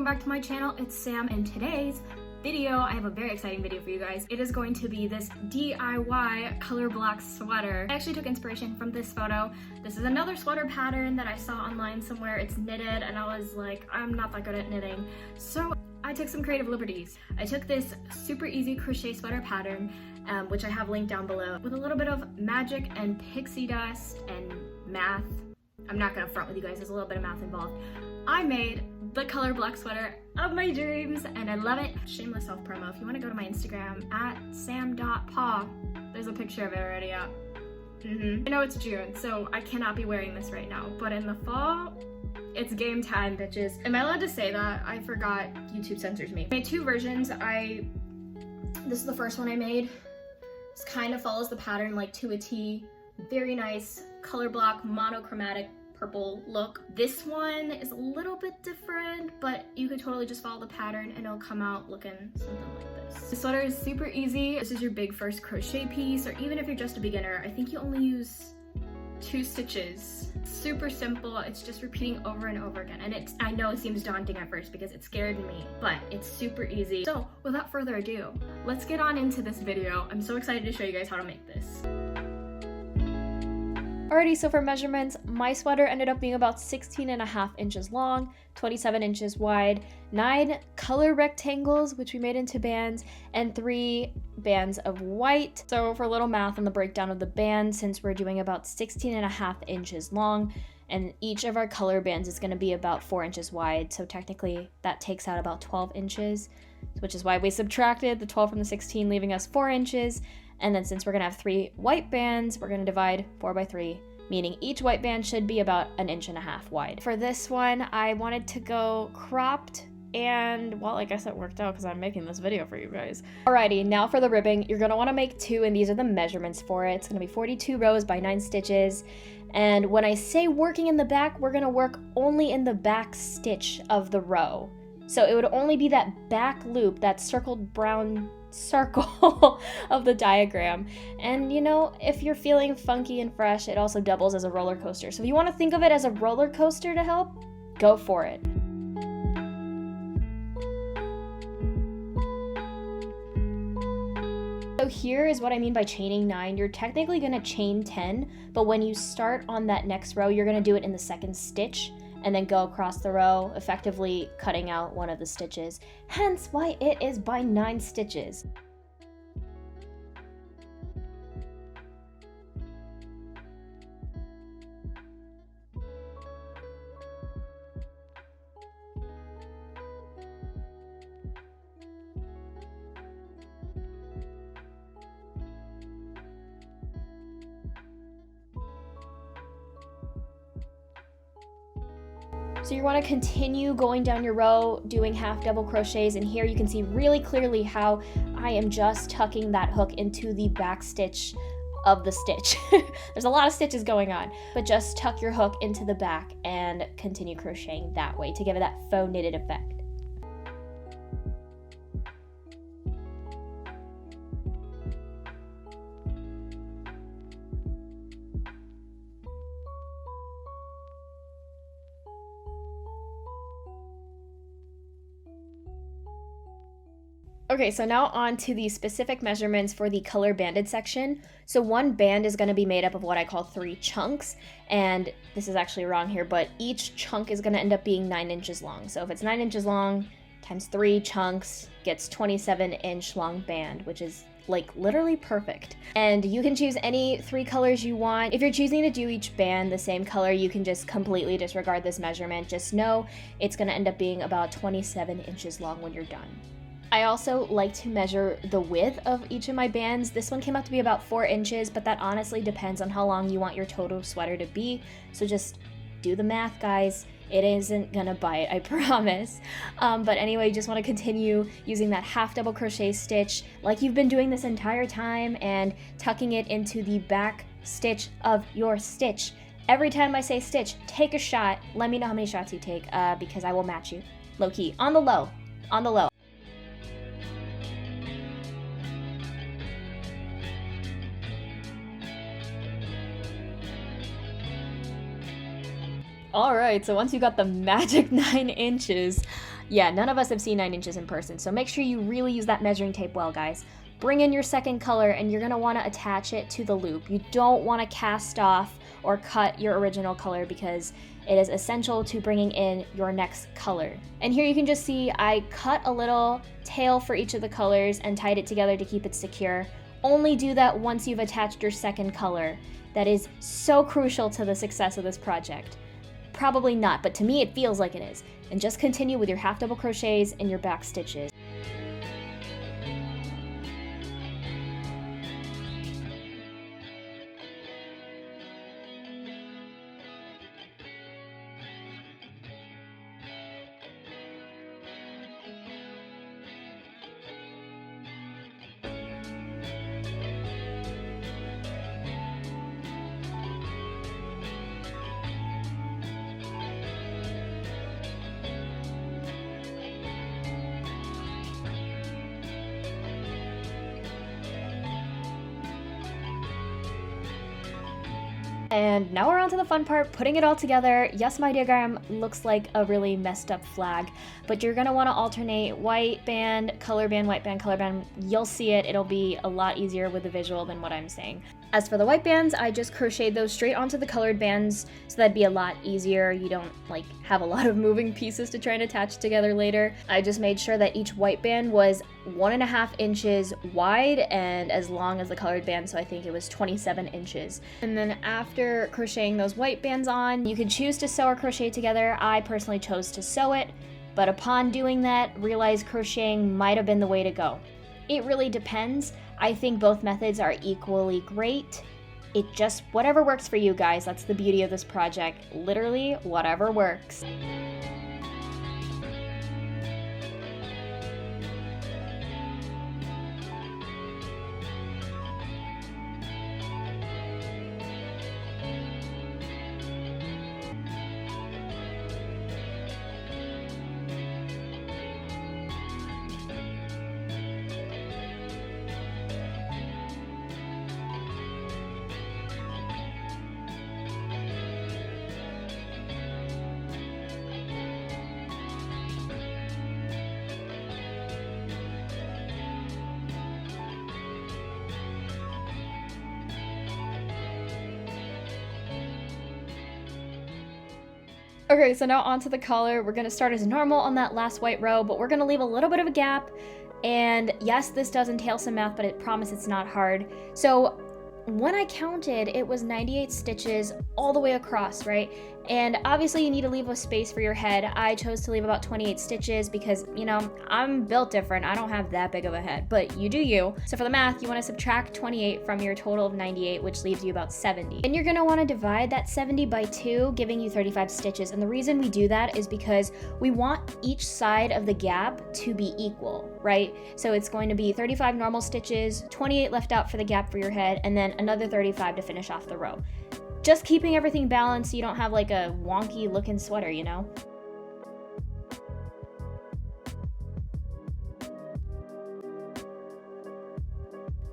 welcome back to my channel. It's Sam, and today's video, I have a very exciting video for you guys. It is going to be this DIY color block sweater. I actually took inspiration from this photo. This is another sweater pattern that I saw online somewhere. It's knitted, and I was like, I'm not that good at knitting. So I took some creative liberties. I took this super easy crochet sweater pattern, which I have linked down below, with a little bit of magic and pixie dust and math. I'm not gonna front with you guys, there's a little bit of math involved. I made the color block sweater of my dreams, and I love it. Shameless self-promo. If you want to go to my Instagram, at sam.paw, there's a picture of it already up. I know it's June, so I cannot be wearing this right now, but in the fall, it's game time, bitches. Am I allowed to say that? I forgot. YouTube censors me. I made two versions. This is the first one I made. This kind of follows the pattern like to a T. Very nice color block, monochromatic purple look. This one is a little bit different, but you could totally just follow the pattern and it'll come out looking something like this. The sweater is super easy. This is your big first crochet piece, or even if you're just a beginner, I think you only use 2 stitches. Super simple. It's just repeating over and over again. And I know it seems daunting at first because it scared me, but it's super easy. So without further ado, let's get on into this video. I'm so excited to show you guys how to make this. Alrighty, so for measurements, my sweater ended up being about 16.5 inches long, 27 inches wide, 9 color rectangles, which we made into bands, and 3 bands of white. So for a little math on the breakdown of the band, since we're doing about 16.5 inches long, and each of our color bands is going to be about 4 inches wide, so technically that takes out about 12 inches, which is why we subtracted the 12 from the 16, leaving us 4 inches. And then since we're gonna have 3 white bands, we're gonna divide 4 by 3, meaning each white band should be about 1.5 inches wide. For this one, I wanted to go cropped, and well, I guess it worked out because I'm making this video for you guys. Alrighty, now for the ribbing, you're gonna wanna make 2, and these are the measurements for it. It's gonna be 42 rows by 9 stitches. And when I say working in the back, we're gonna work only in the back stitch of the row. So it would only be that back loop, that circled brown circle of the diagram. And you know, if you're feeling funky and fresh, it also doubles as a roller coaster. So if you want to think of it as a roller coaster to help, go for it. So here is what I mean by chaining 9. You're technically going to chain 10, but when you start on that next row, you're going to do it in the second stitch and then go across the row, effectively cutting out one of the stitches. Hence why it is by 9 stitches. So you want to continue going down your row, doing half double crochets, and here you can see really clearly how I am just tucking that hook into the back stitch of the stitch. There's a lot of stitches going on, but just tuck your hook into the back and continue crocheting that way to give it that faux knitted effect. Okay, so now on to the specific measurements for the color banded section. So one band is going to be made up of what I call 3 chunks, and this is actually wrong here, but each chunk is going to end up being 9 inches long. So if it's 9 inches long times 3 chunks gets 27-inch long band, which is like literally perfect. And you can choose any 3 colors you want. If you're choosing to do each band the same color, you can just completely disregard this measurement. Just know it's going to end up being about 27 inches long when you're done. I also like to measure the width of each of my bands. This one came out to be about 4 inches, but that honestly depends on how long you want your total sweater to be. So just do the math, guys. It isn't gonna bite, I promise. But anyway, you just want to continue using that half double crochet stitch like you've been doing this entire time and tucking it into the back stitch of your stitch. Every time I say stitch, take a shot. Let me know how many shots you take because I will match you. Low key, on the low, on the low. All right, so once you got the magic 9 inches, Yeah, none of us have seen 9 inches in person, so make sure you really use that measuring tape well, guys. Bring in your second color, and you're gonna wanna attach it to the loop. You don't wanna cast off or cut your original color because it is essential to bringing in your next color. And here you can just see I cut a little tail for each of the colors and tied it together to keep it secure. Only do that once you've attached your second color. That is so crucial to the success of this project. Probably not, but to me it feels like it is. And just continue with your half double crochets and your back stitches. And now we're on to the fun part, putting it all together. Yes, my diagram looks like a really messed up flag, but you're gonna wanna alternate white band, color band, white band, color band. You'll see it, it'll be a lot easier with the visual than what I'm saying. As for the white bands, I just crocheted those straight onto the colored bands, so that'd be a lot easier. You don't like have a lot of moving pieces to try and attach together later. I just made sure that each white band was 1.5 inches wide and as long as the colored band, so I think it was 27 inches. And then after crocheting those white bands on, you could choose to sew or crochet together. I personally chose to sew it, but upon doing that, realized crocheting might have been the way to go. It really depends. I think both methods are equally great. It just, whatever works for you guys. That's the beauty of this project. Literally, whatever works. Okay, so now onto the collar. We're gonna start as normal on that last white row, but we're gonna leave a little bit of a gap. And yes, this does entail some math, but I promise it's not hard. So when I counted, it was 98 stitches all the way across, right? And obviously you need to leave a space for your head. I chose to leave about 28 stitches because, you know, I'm built different. I don't have that big of a head, but you do you. So for the math, you want to subtract 28 from your total of 98, which leaves you about 70. And you're going to want to divide that 70 by 2, giving you 35 stitches. And the reason we do that is because we want each side of the gap to be equal, right? So it's going to be 35 normal stitches, 28 left out for the gap for your head, and then another 35 to finish off the row. Just keeping everything balanced so you don't have like a wonky looking sweater, you know?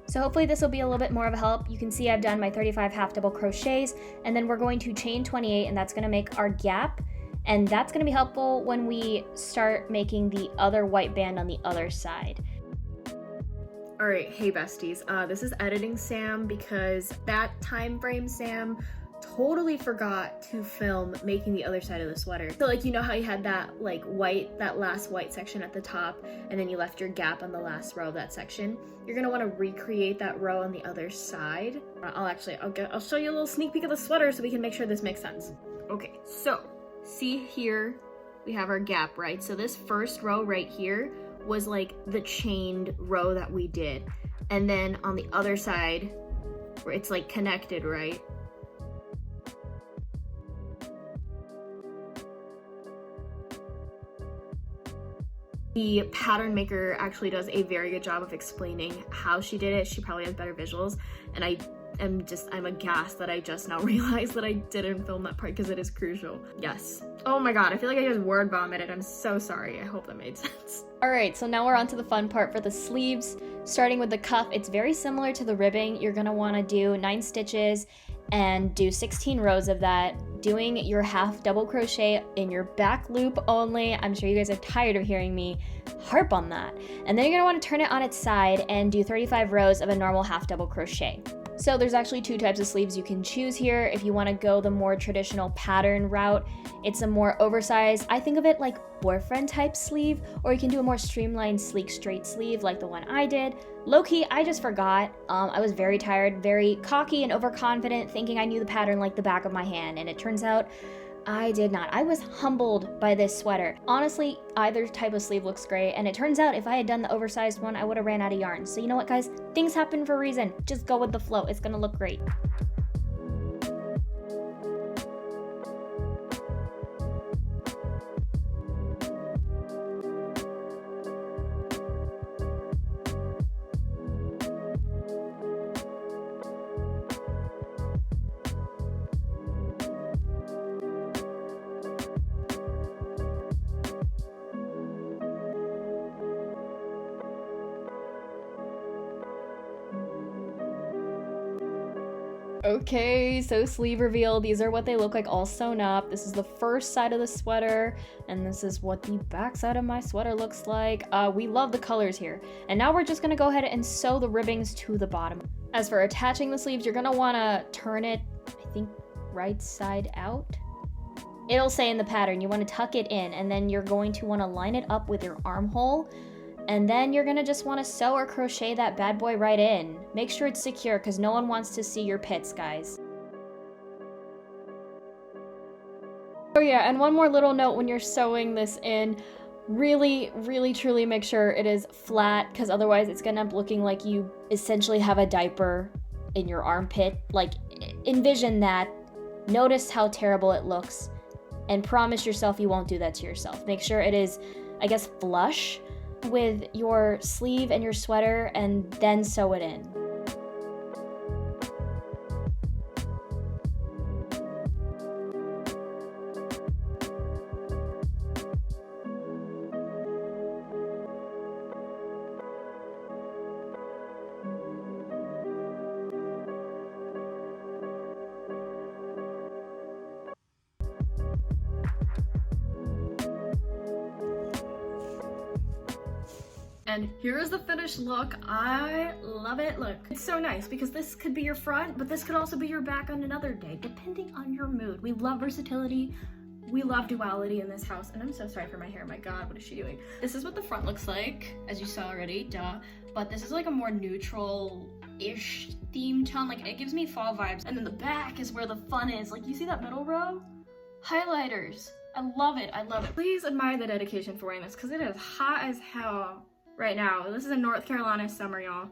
So hopefully this will be a little bit more of a help. You can see I've done my 35 half double crochets, and then we're going to chain 28, and that's gonna make our gap. And that's gonna be helpful when we start making the other white band on the other side. All right, hey besties, this is editing Sam because that time frame Sam totally forgot to film making the other side of the sweater. So like, you know how you had that like white, that last white section at the top, and then you left your gap on the last row of that section. You're gonna wanna recreate that row on the other side. I'll show you a little sneak peek of the sweater so we can make sure this makes sense. Okay, so see here, we have our gap, right? So this first row right here was like the chained row that we did. And then on the other side, where it's like connected, right? The pattern maker actually does a very good job of explaining how she did it. She probably has better visuals, and I'm aghast that I just now realized that I didn't film that part because it is crucial. Yes. Oh my god, I feel like I just word vomited. I'm so sorry. I hope that made sense. All right, so now we're on to the fun part for the sleeves. Starting with the cuff, it's very similar to the ribbing. You're gonna wanna do 9 stitches and do 16 rows of that. doing your half double crochet in your back loop only. I'm sure you guys are tired of hearing me harp on that. And then you're gonna wanna turn it on its side and do 35 rows of a normal half double crochet. So there's actually 2 types of sleeves you can choose here. If you wanna go the more traditional pattern route, it's a more oversized, I think of it like boyfriend type sleeve, or you can do a more streamlined, sleek, straight sleeve like the one I did. Low-key, I just forgot. I was very tired, very cocky and overconfident, thinking I knew the pattern like the back of my hand, and it turns out I did not. I was humbled by this sweater. Honestly, either type of sleeve looks great, and it turns out if I had done the oversized one, I would have ran out of yarn. So you know what, guys? Things happen for a reason. Just go with the flow. It's gonna look great. Okay, so sleeve reveal. These are what they look like all sewn up. This is the first side of the sweater, and this is what the back side of my sweater looks like. We love the colors here. And now we're just gonna go ahead and sew the ribbings to the bottom. As for attaching the sleeves, you're gonna wanna turn it, I think, right side out. It'll say in the pattern, you wanna tuck it in, and then you're going to wanna line it up with your armhole. And then you're gonna just wanna sew or crochet that bad boy right in. Make sure it's secure because no one wants to see your pits, guys. Oh yeah, and one more little note when you're sewing this in, really, really, truly make sure it is flat because otherwise it's gonna end up looking like you essentially have a diaper in your armpit. Like, envision that, notice how terrible it looks, and promise yourself you won't do that to yourself. Make sure it is, I guess, flush with your sleeve and your sweater, and then sew it in. And here's the finished look. I love it. Look, it's so nice because this could be your front, but this could also be your back on another day, depending on your mood. We love versatility. We love duality in this house. And I'm so sorry for my hair. My God, what is she doing? This is what the front looks like, as you saw already, duh. But this is like a more neutral-ish theme tone. Like, it gives me fall vibes. And then the back is where the fun is. Like, you see that middle row? Highlighters. I love it. I love it. Please admire the dedication for wearing this because it is hot as hell right now. This is a North Carolina summer, y'all.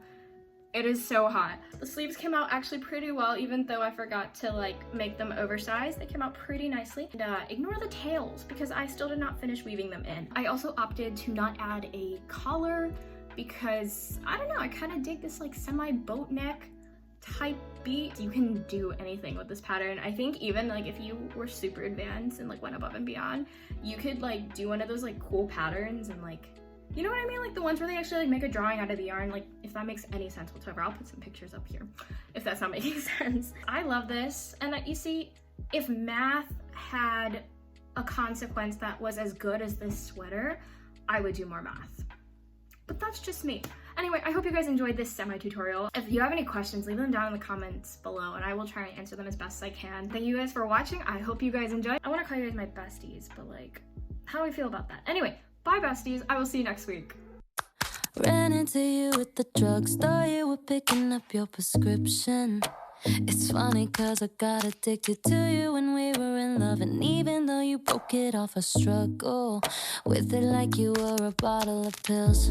It is so hot. The sleeves came out actually pretty well, even though I forgot to like make them oversized. They came out pretty nicely. And ignore the tails because I still did not finish weaving them in. I also opted to not add a collar because I don't know, I kind of dig this like semi boat neck type beat. You can do anything with this pattern. I think even like if you were super advanced and like went above and beyond, you could like do one of those like cool patterns and like, you know what I mean? Like the ones where they actually like make a drawing out of the yarn. Like if that makes any sense whatsoever. I'll put some pictures up here if that's not making sense. I love this. And you see, if math had a consequence that was as good as this sweater, I would do more math. But that's just me. Anyway, I hope you guys enjoyed this semi-tutorial. If you have any questions, leave them down in the comments below and I will try and answer them as best as I can. Thank you guys for watching. I hope you guys enjoyed. I want to call you guys my besties, but like, how do I feel about that? Anyway, bye besties. I will see you next week. Ran into you at the drugstore, you were picking up your prescription. It's funny cause I got addicted to you when we were in love. And even though you broke it off, I struggle with it like you were a bottle of pills.